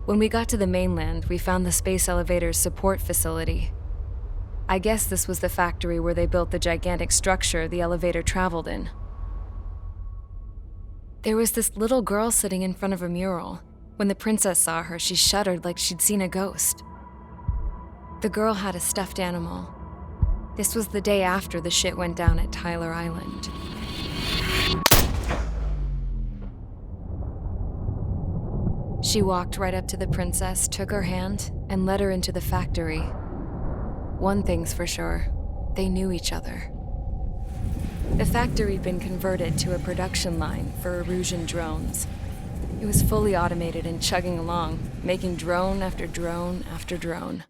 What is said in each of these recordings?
When we got to the mainland, we found the space elevator's support facility. I guess this was the factory where they built the gigantic structure the elevator traveled in. There was this little girl sitting in front of a mural. When the princess saw her, she shuddered like she'd seen a ghost. The girl had a stuffed animal. This was the day after the shit went down at Tyler Island. She walked right up to the princess, took her hand, and led her into the factory. One thing's for sure, they knew each other. The factory'd been converted to a production line for Erusian drones. It was fully automated and chugging along, making drone after drone after drone.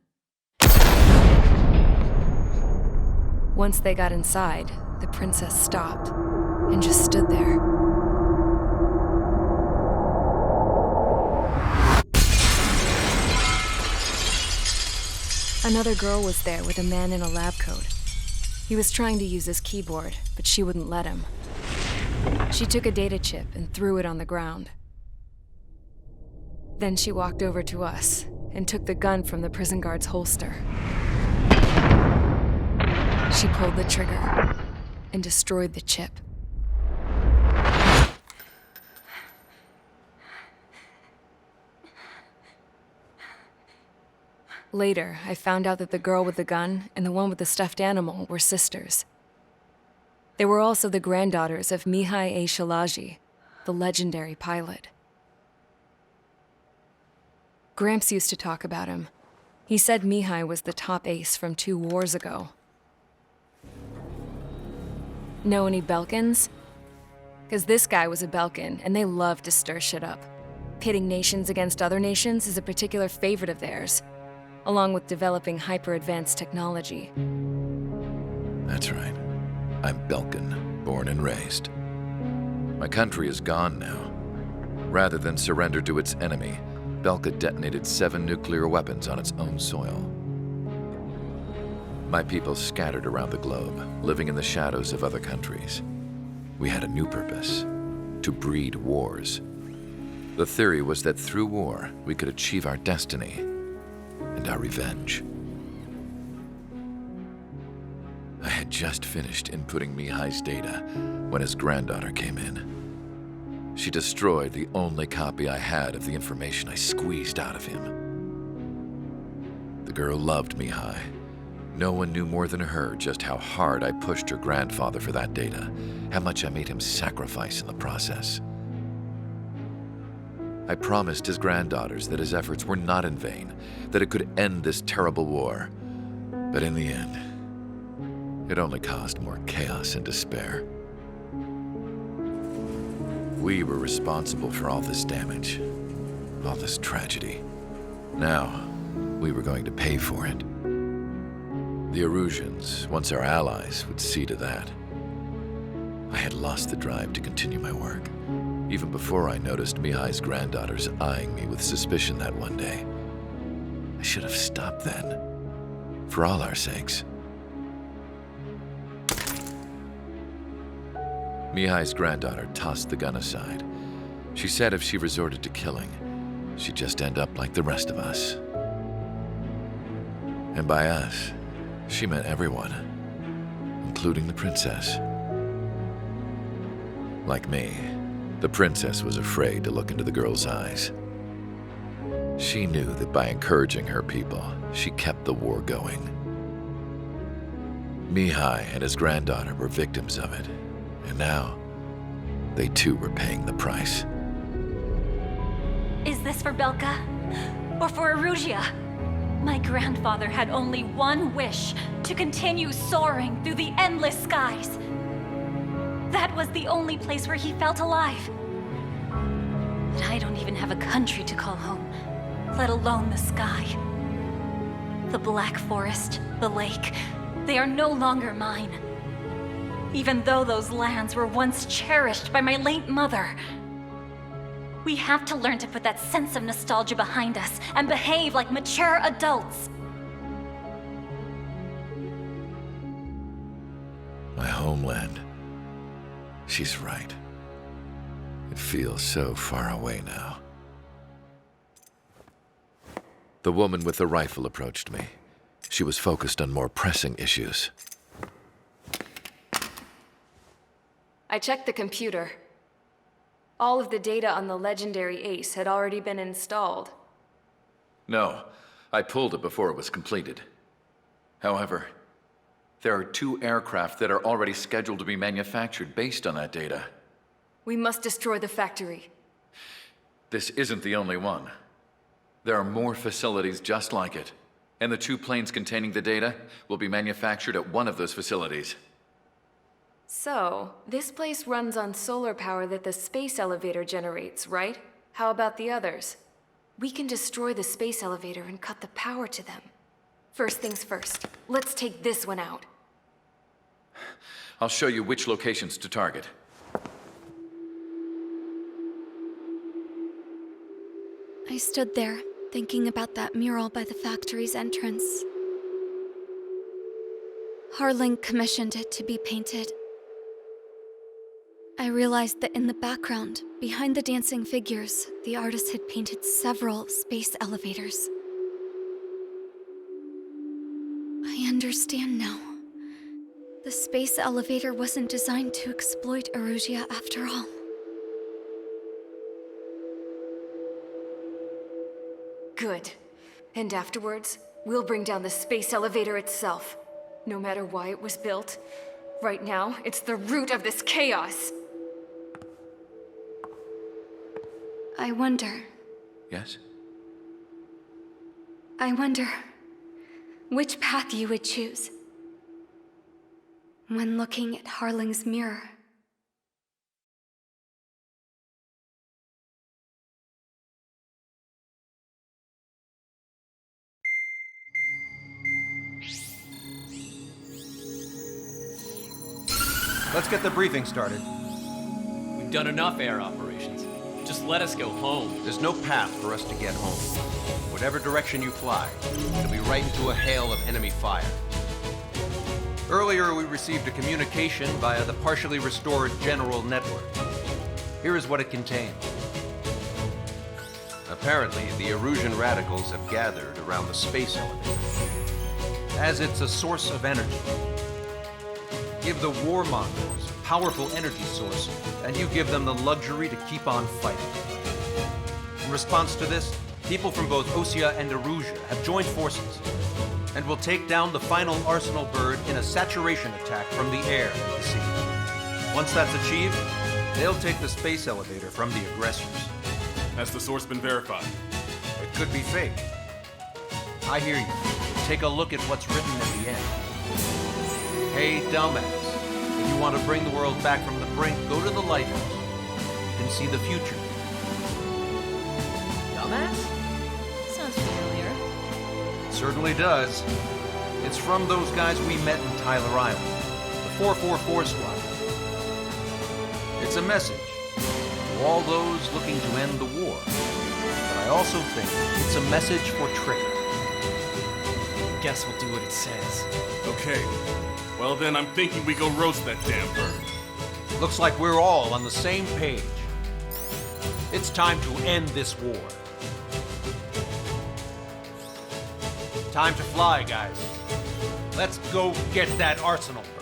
Once they got inside, the princess stopped and just stood there. Another girl was there with a man in a lab coat. He was trying to use his keyboard, but she wouldn't let him. She took a data chip and threw it on the ground. Then she walked over to us and took the gun from the prison guard's holster. She pulled the trigger and destroyed the chip. Later, I found out that the girl with the gun and the one with the stuffed animal were sisters. They were also the granddaughters of Mihai A. Shalaji, the legendary pilot. Gramps used to talk about him. He said Mihai was the top ace from 2 wars ago. Know any Belkans? 'Cause this guy was a Belkan, and they love to stir shit up. Pitting nations against other nations is a particular favorite of theirs, along with developing hyper-advanced technology. That's right. I'm Belkan, born and raised. My country is gone now. Rather than surrender to its enemy, Belka detonated 7 nuclear weapons on its own soil. My people scattered around the globe, living in the shadows of other countries. We had a new purpose: to breed wars. The theory was that through war, we could achieve our destiny and our revenge. I had just finished inputting Mihai's data when his granddaughter came in. She destroyed the only copy I had of the information I squeezed out of him. The girl loved Mihai. No one knew more than her just how hard I pushed her grandfather for that data, how much I made him sacrifice in the process. I promised his granddaughters that his efforts were not in vain, that it could end this terrible war. But in the end, it only caused more chaos and despair. We were responsible for all this damage, all this tragedy. Now, we were going to pay for it. The Erusians, once our allies, would see to that. I had lost the drive to continue my work, even before I noticed Mihai's granddaughters eyeing me with suspicion that one day. I should have stopped then, for all our sakes. Mihai's granddaughter tossed the gun aside. She said if she resorted to killing, she'd just end up like the rest of us. And by us, she meant everyone, including the princess. Like me, the princess was afraid to look into the girl's eyes. She knew that by encouraging her people, she kept the war going. Mihai and his granddaughter were victims of it, and now they too were paying the price. Is this for Belka? Or for Erusia? My grandfather had only one wish: to continue soaring through the endless skies. That was the only place where he felt alive. But I don't even have a country to call home, let alone the sky. The Black Forest, the lake, they are no longer mine. Even though those lands were once cherished by my late mother. We have to learn to put that sense of nostalgia behind us and behave like mature adults. My homeland. She's right. It feels so far away now. The woman with the rifle approached me. She was focused on more pressing issues. I checked the computer. All of the data on the legendary Ace had already been installed. No, I pulled it before it was completed. However, there are 2 aircraft that are already scheduled to be manufactured based on that data. We must destroy the factory. This isn't the only one. There are more facilities just like it, and the 2 planes containing the data will be manufactured at one of those facilities. So, this place runs on solar power that the space elevator generates, right? How about the others? We can destroy the space elevator and cut the power to them. First things first, let's take this one out. I'll show you which locations to target. I stood there, thinking about that mural by the factory's entrance. Harling commissioned it to be painted. I realized that in the background, behind the dancing figures, the artist had painted several space elevators. I understand now. The space elevator wasn't designed to exploit Erusia after all. Good. And afterwards, we'll bring down the space elevator itself. No matter why it was built, right now, it's the root of this chaos. I wonder Yes? which path you would choose when looking at Harling's mirror. Let's get the briefing started. We've done enough air operations. Just let us go home. There's no path for us to get home. Whatever direction you fly, it'll be right into a hail of enemy fire. Earlier, we received a communication via the partially restored general network. Here is what it contained. Apparently, the Erusian radicals have gathered around the space elevator, as it's a source of energy. Give the warmongers a powerful energy source, and you give them the luxury to keep on fighting. In response to this, people from both Osea and Erusia have joined forces, and will take down the final Arsenal bird in a saturation attack from the air to the sea. Once that's achieved, they'll take the space elevator from the aggressors. Has the source been verified? It could be fake. I hear you. Take a look at what's written at the end. Hey, dumbass. If you want to bring the world back from the brink, go to the Lighthouse. You can see the future. Dumbass? Sounds familiar. It certainly does. It's from those guys we met in Tyler Island, the 444 Squad. It's a message to all those looking to end the war. But I also think it's a message for Trigger. Guess we'll do what it says. Okay. Well then, I'm thinking we go roast that damn bird. Looks like we're all on the same page. It's time to end this war. Time to fly, guys. Let's go get that Arsenal bird.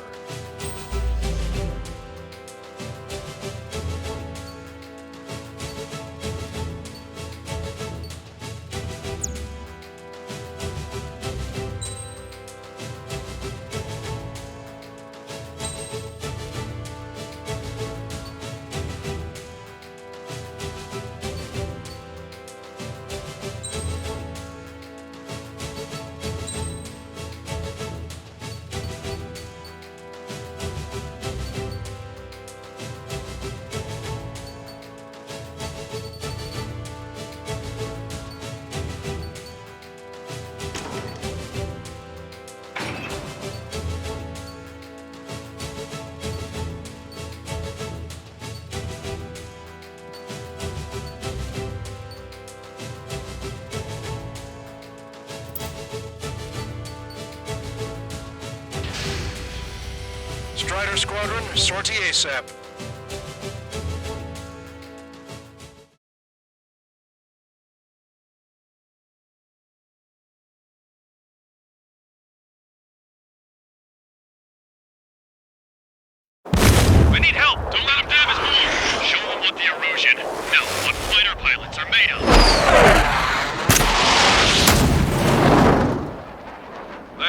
Strider Squadron, sortie ASAP.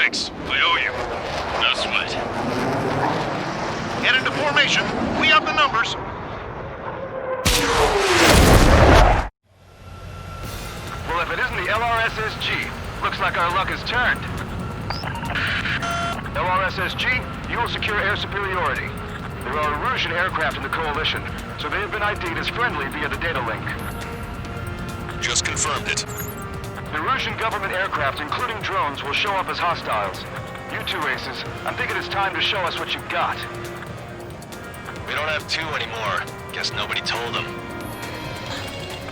Thanks. I owe you. No sweat. Head into formation. We have the numbers. Well, if it isn't the LRSSG, looks like our luck has turned. LRSSG, you will secure air superiority. There are Erusian aircraft in the Coalition, so they have been ID'd as friendly via the data link. Just confirmed it. The Erusian government aircraft, including drones, will show up as hostiles. You two aces, I'm thinking it's time to show us what you've got. We don't have two anymore. Guess nobody told them.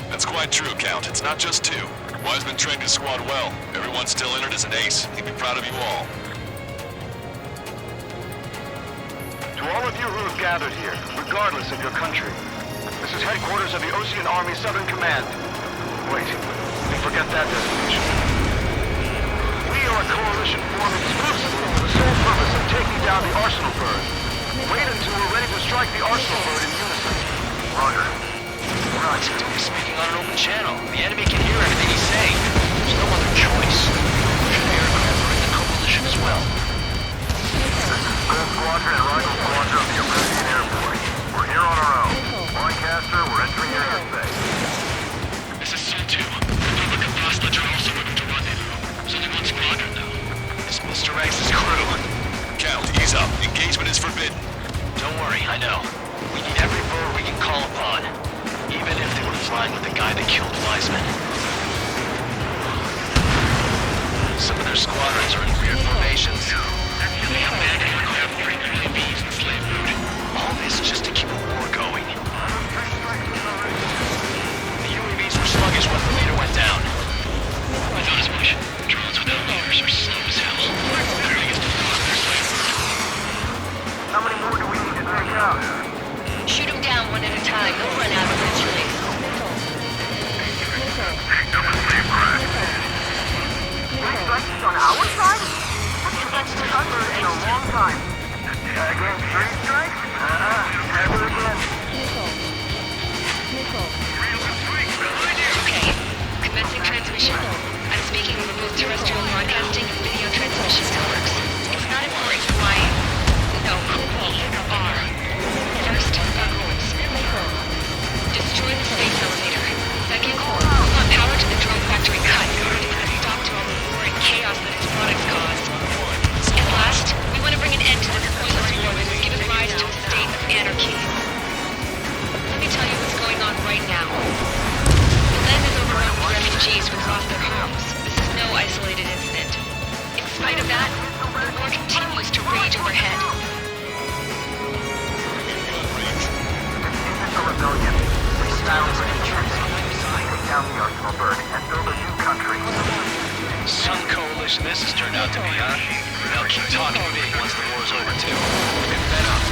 That's quite true, Count. It's not just two. Wiseman trained his squad well. Everyone's still in it as an ace. He'd be proud of you all. To all of you who have gathered here, regardless of your country, this is headquarters of the Ocean Army Southern Command. Wait, we forget that designation. We are a coalition formed exclusively for the sole purpose of taking down the Arsenal Bird. Wait until we're ready to strike the Arsenal Bird in unison. Roger. He's speaking on an open channel. The enemy can hear everything he's saying. There's no other choice. The aircraft are in the coalition as well. Gold Squadron and Rival Squadron of the American Air Force. We're here on our own. Lancaster, we're entering area space. This is SAL-2. Republic of Hostage are also looking to run in. There's only one squadron, though. It's Mr. X's crew. Count, ease up. Engagement is forbidden. Don't worry, I know. We need every bird we can call upon. Even if they were flying with the guy that killed Wiseman. Some of their squadrons are in weird formations. They have manned aircraft carrying UAVs and slave food. All this just to keep a war going. The UAVs were sluggish once the leader went down. I thought as much. Drones without leaders are slow as hell. Better to get to fuck their slave food. How many more do we need to take out? Shoot them down one at a time. They'll run out eventually. Strikes on our side? That's been under in a long time. Again, three strikes? Never again. Okay. Commencing transmission. I'm speaking over both terrestrial broadcasting and video transmission networks. It's not important why... No, we are. First, our goals. Destroy the space elevator. Second, we want power to the drone factory cut in order to put a stop to all the war and chaos that its products cause. And last, we want to bring an end to this pointless war that has given rise to a state of anarchy. Let me tell you what's going on right now. The land is overrun with refugees who've lost their homes. This is no isolated incident. In spite of that, the war continues to rage overhead. Rebellion. Take down the Arsenal Bird and build a new country. Some coalition this has turned out to be, huh? They'll keep talking big once the war's over, too. Get fed up.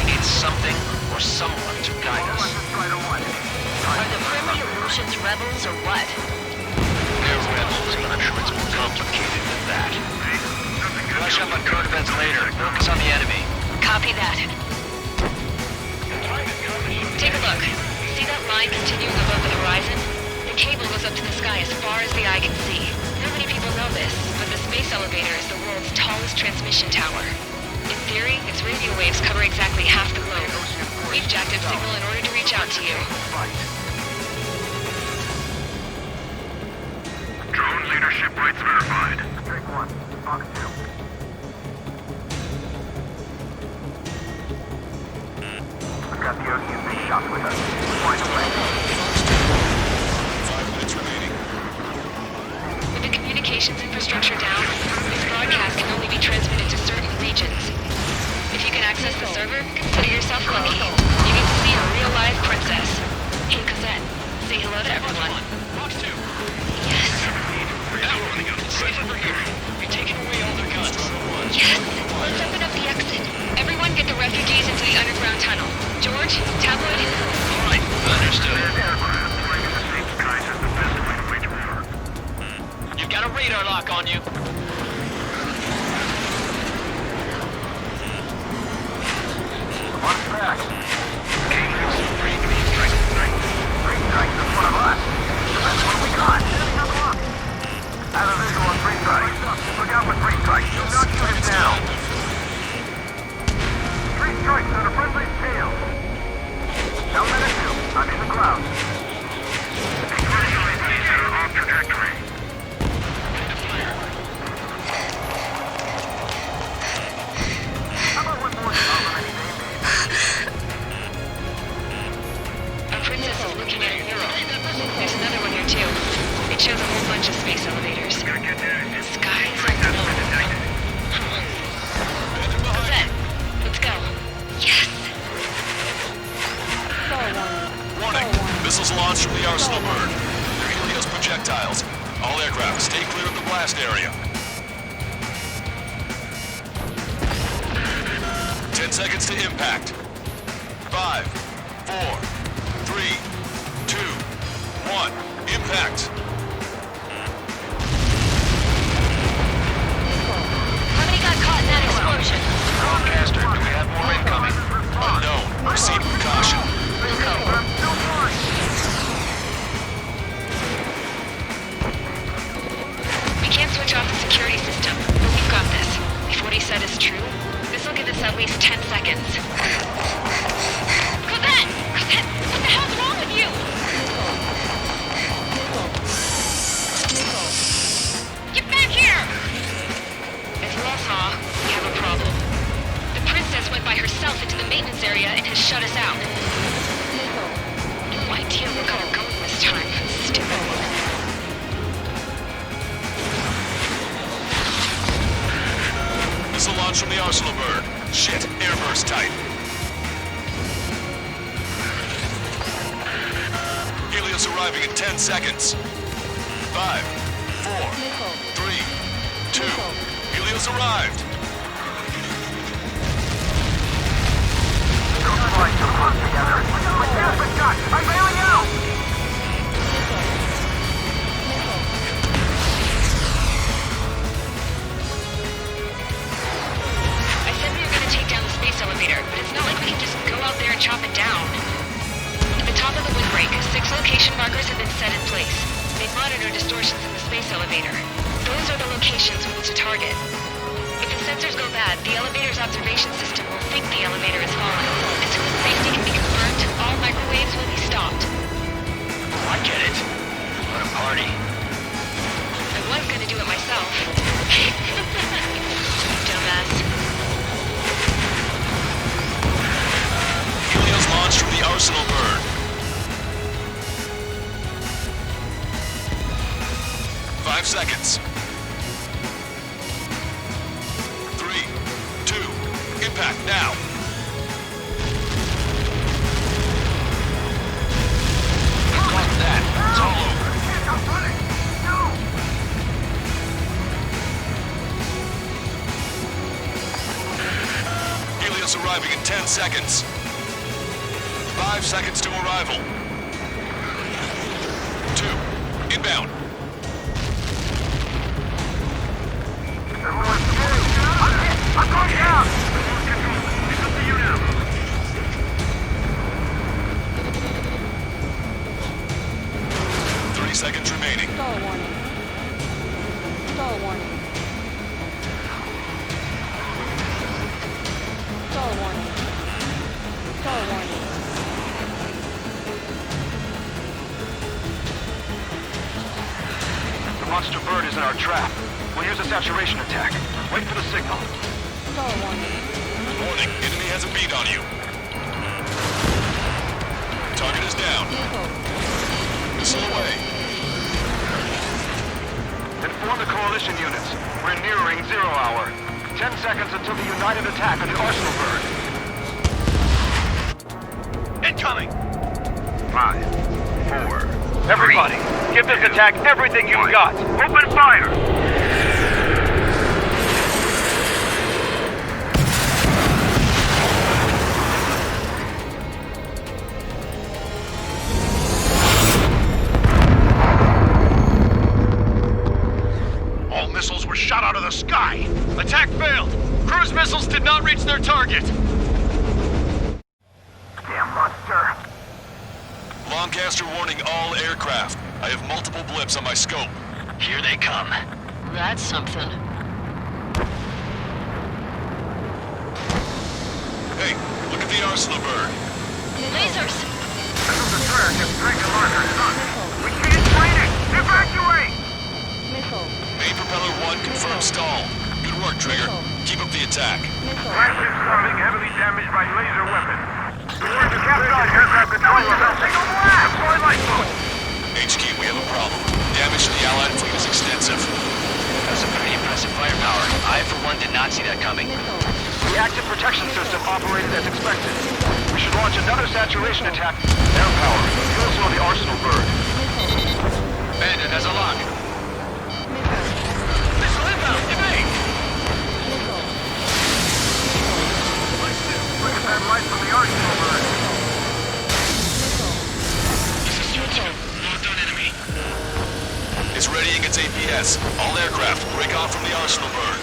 We need something or someone to guide us. Are the friendly Erusians rebels or what? They're rebels, but I'm sure it's more complicated than that. Brush up on current events later. Focus on the enemy. Copy that. Take a look. See that line continuing above the horizon? The cable goes up to the sky as far as the eye can see. Not many people know this, but the space elevator is the world's tallest transmission tower. In theory, its radio waves cover exactly half the globe. We've jacked up signal in order to reach out to you. Drone leadership rights verified. Take one. Fox 2. We've got the ODU big shot with us. Point away. 5 minutes remaining. With the communications infrastructure down, this broadcast can only be transmitted to certain regions. If you can access the server, consider yourself lucky. You get to see a real live princess. Hey, Cosette, say hello to everyone. Fox 2. Yes. It's safe over here. You're taking away all their guns. Yes. Let's open up the exit. Everyone get the refugees into the underground tunnel. George, Tabloid. All right, understood. You've got a radar lock on you. What's back? Three strikes. Three strikes in front of us. That's what we got. Out of visual on three strikes. Look out for three strikes. seconds to impact. 5, 4, 3, 2, 1. Impact. How many got caught in that explosion? Broadcaster, do we have more incoming? Unknown. Proceed with caution. We can't switch off the security system, but we've got this. If what he said is true, this will give us at least 10 seconds. Cosette! Cosette! What the hell's wrong with you? Get back here! As you all saw, we have a problem. The princess went by herself into the maintenance area and has shut us out. No idea where we're going this time. Stupid woman. Missile launch from the arsenal bird. Shit, airburst type. Helios arriving in 10 seconds. 5, 4, 3, 2. Helios arrived. Don't fly too close together. I'm bailing out! I said we were going to take down the space elevator, but it's not like we can just go out there and chop it down. At the top of the windbreak, 6 location markers have been set in place. They monitor distortions in the space elevator. Those are the locations we need to target. If the sensors go bad, the elevator's observation system will think the elevator is falling. As soon as safety can be confirmed, all microwaves will be stopped. I get it. What a party. I was going to do it myself. Dumbass. Helios launched from the arsenal bird. 5 seconds. 3, 2, impact now. Like that. It's all over. Helios arriving in 10 seconds. 5 seconds to arrival. 2, inbound. I'm going down! It's up to you now. 30 seconds remaining. Stall warning. Stall warning. Stall warning. Stall warning. The monster bird is in our trap. We'll use a saturation attack. Wait for the signal. Stall warning. Warning, enemy has a beat on you. Target is down. Missile away. Inform the coalition units. We're nearing 0 hour. 10 seconds until the united attack on the arsenal bird. Incoming! 5, 4. Everybody, give this attack everything you've got. Open fire! All missiles were shot out of the sky. Attack failed. Cruise missiles did not reach their target. Damn monster. Lancaster warning all aircraft. I have multiple blips on my scope. Here they come. That's something. Hey, look at the arsenal bird. Lasers! This is the turret. Just drink a marker, son. We can't fight it! Evacuate! Missile. Main propeller 1 confirmed stall. Good work, Trigger. Keep up the attack. Missile. Flagship starting heavily damaged by laser weapons. Report to Captain Aircraft Control Level. Deploy lifeboat. HQ, we have a problem. Damage to the Allied fleet is extensive. That's a pretty impressive firepower. I, for one, did not see that coming. The active protection system operated as expected. We should launch another saturation attack. Air power. You also know the arsenal bird. Bandit has a lock. Missile inbound, evade! Arsenal burn.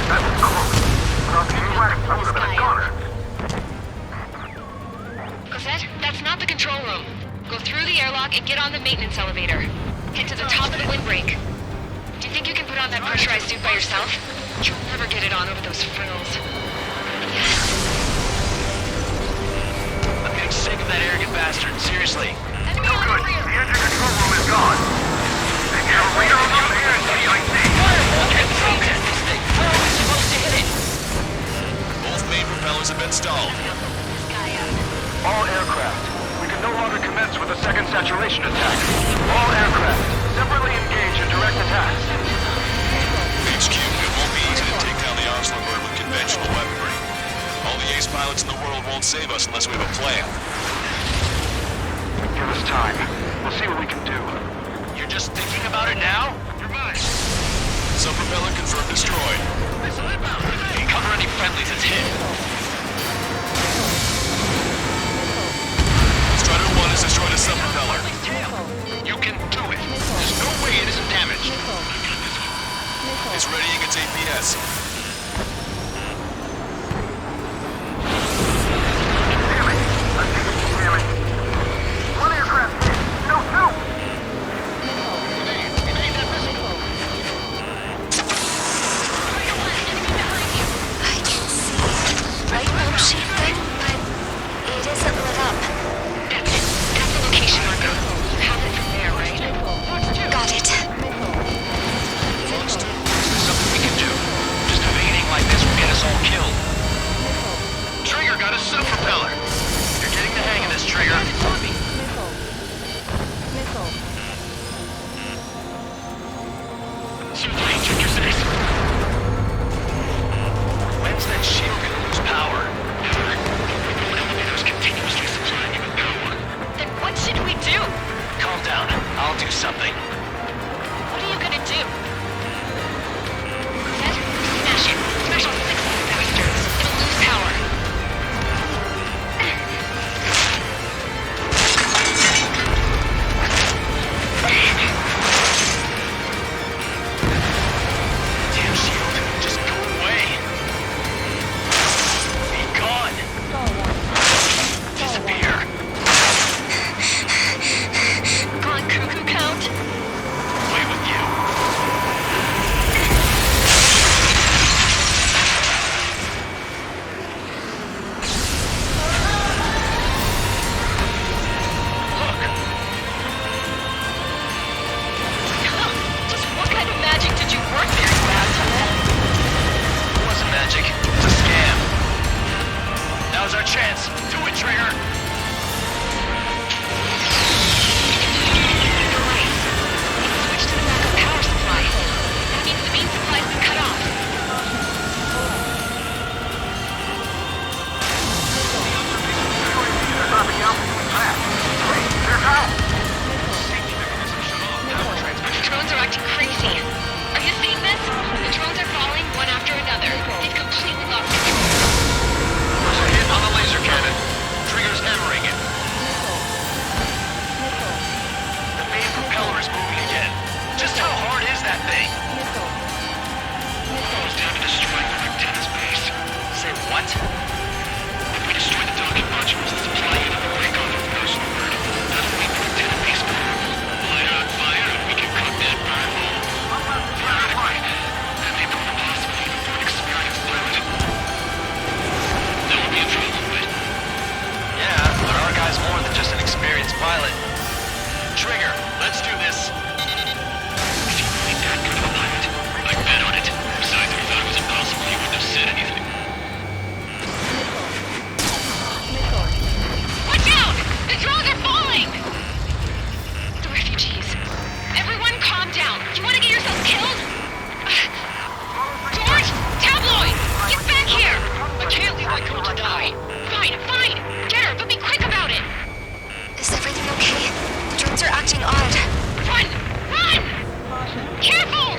That was close. Without the AWACS, I would have been a goner. Cosette, that's not the control room. Go through the airlock and get on the maintenance elevator. Head to the top of the windbreak. Do you think you can put on that pressurized suit by yourself? You'll never get it on over those frills. Yes. I'm getting sick of that arrogant bastard, seriously. No good. The engine control room is gone. And your radar on the air is CIC. Okay, focus this thing. Where are we supposed to hit it? Both main propellers have been stalled. All aircraft. We can no longer commence with a second saturation attack. All aircraft, separately engage in direct attacks. HQ, it won't be easy to take down the Arsenal bird with conventional weaponry. All the ace pilots in the world won't save us unless we have a plan. Give us time. We'll see what we can do. You're just thinking about it now? You're mine. Sub-propeller confirmed destroyed. Cover any friendlies it's hit. Strider 1 has destroyed a sub-propeller. You can do it. There's no way it isn't damaged. It's readying its APS. Damn it. I think it's damage. One aircraft hit. No, two. I can see light bulb shape thing, but it isn't lit up. That's it. That's the location marker. You have it from there, right? Got it. Fox 2, there's something we can do. Just evading like this will get us all killed. Trigger got a sub-propeller. You're getting the hang of this, Trigger. Survey, check your six. When's that shield gonna lose power? Never. The elevator's continuously supplying you with power. Then what should we do? Calm down. I'll do something. What are you gonna do? Cosette, smash it. Smash all six of these bastards. It'll lose power. Damn shield. Just go away. Be gone. Disappear. Gone cuckoo count? Play with you. Just what kind of magic did you work there, you asshole? It wasn't magic. It's a scam. Now's our chance. Do it, Trigger. You're right. Switch to the backup power supply. That means the main supply's been cut off. They're dropping altitude fast. Wait, they're out. The drones are acting crazy. Are you seeing this? The drones are falling one after another. They've completely lost control. There's a hit on the laser cannon. Trigger's hammering it. The main propeller is moving again. Just how hard is that thing? Almost down to destroying the antenna's base. Say what? If we destroy the docking modules, the supply unit will break off from the Arsenal bird. That'll wait for antenna base back. Light on fire, and we can cut that burn hole. Theoretically, that may prove impossible even for an experienced pilot. That would be a trouble, but... Yeah, but our guy's more than just an experienced pilot. Trigger, let's do this. If you really that good of a pilot, I'd bet on it. Besides, if you thought it was impossible, you wouldn't have said anything. Watch out! The drones are falling! The refugees. Everyone calm down. You want to get yourself killed? George! Tabloid! Get back here! I can't leave my girl to die. Fine, fine. Get her, but be quick about it. Is everything okay? The drones are acting odd. Run! Run! Careful!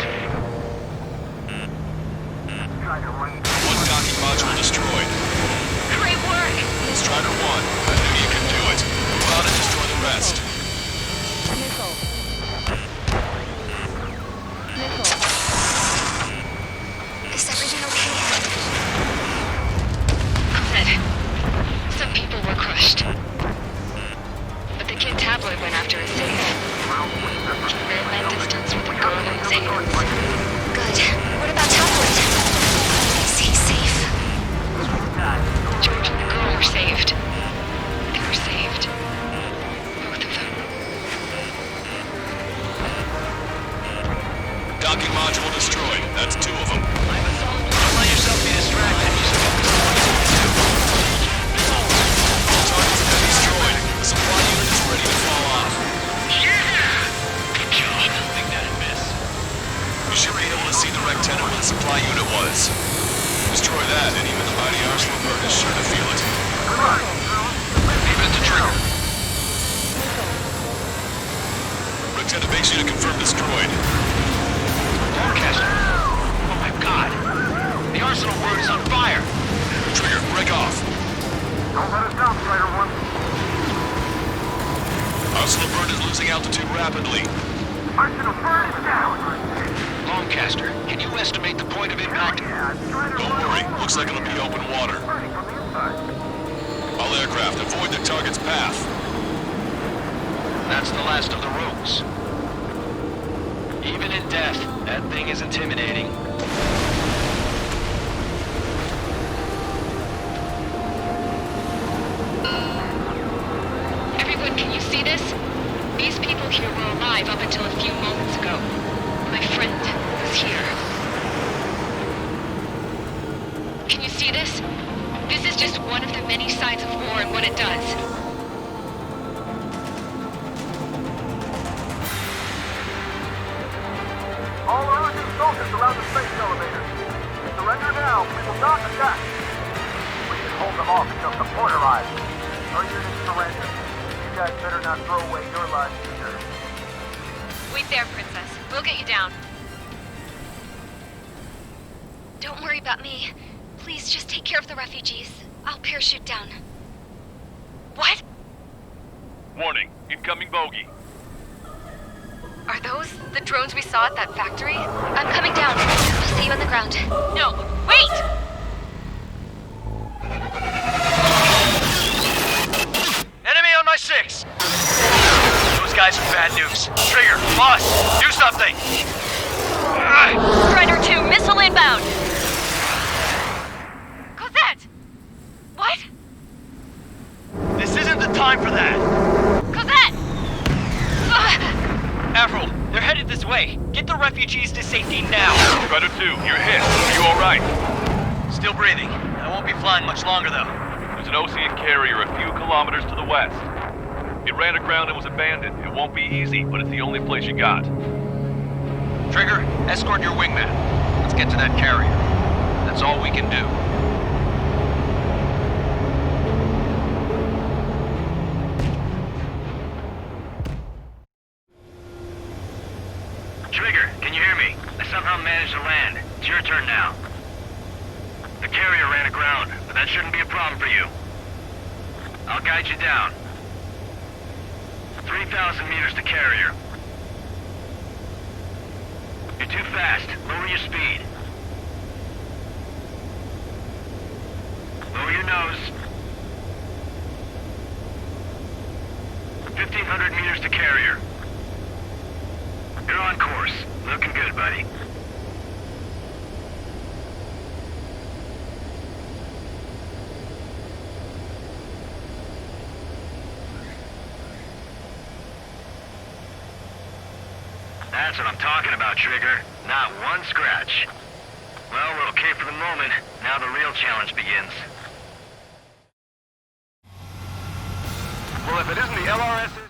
One docking module destroyed. Great work! Strider 1, I knew you could do it. Move out and destroy the rest. were able to see the wrecked tenement where the supply unit was. Destroy that, and even the mighty Arsenal bird is sure to feel it. Leave it to Trigger. Rick's at a base unit confirmed destroyed. Forecaster! Oh my god! The Arsenal bird is on fire! Trigger, break off. Don't let us down, Strider 1. Arsenal bird is losing altitude rapidly. Arsenal bird is down. Longcaster, can you estimate the point of impact? Don't worry, looks like it'll be open water. All aircraft, avoid the target's path. That's the last of the rogues. Even in death, that thing is intimidating. Everyone, can you see this? These people here were alive up until a few moments ago. My friend was here. Can you see this? This is just one of the many sides of war and what it does. All Erusian soldiers around the space elevator. Surrender now. We will not attack. We can hold them off until support arrives. Our units surrender. You guys better not throw away your lives either. Wait there, Princess. We'll get you down. Don't worry about me. Please just take care of the refugees. I'll parachute down. What? Warning, incoming bogey. Are those the drones we saw at that factory? I'm coming down. I'll see you on the ground. No, wait! Enemy on my 6! Those guys are bad news. Trigger, boss, do something! Strider 2, missile inbound! Cosette! What? This isn't the time for that! Cosette! Avril, they're headed this way. Get the refugees to safety now. Strider 2, you're hit. Are you alright? Still breathing. I won't be flying much longer, though. There's an Ocean carrier a few kilometers to the west. It ran aground and was abandoned. It won't be easy, but it's the only place you got. Trigger, escort your wingman. Let's get to that carrier. That's all we can do. Trigger, can you hear me? I somehow managed to land. It's your turn now. The carrier ran aground, but that shouldn't be a problem for you. I'll guide you down. 3,000 meters to carrier. You're too fast. Lower your speed. Lower your nose. 1,500 meters to carrier. You're on course. Looking good, buddy. That's what I'm talking about, Trigger. Not one scratch. Well, we're okay for the moment. Now the real challenge begins. Well, if it isn't the LRS...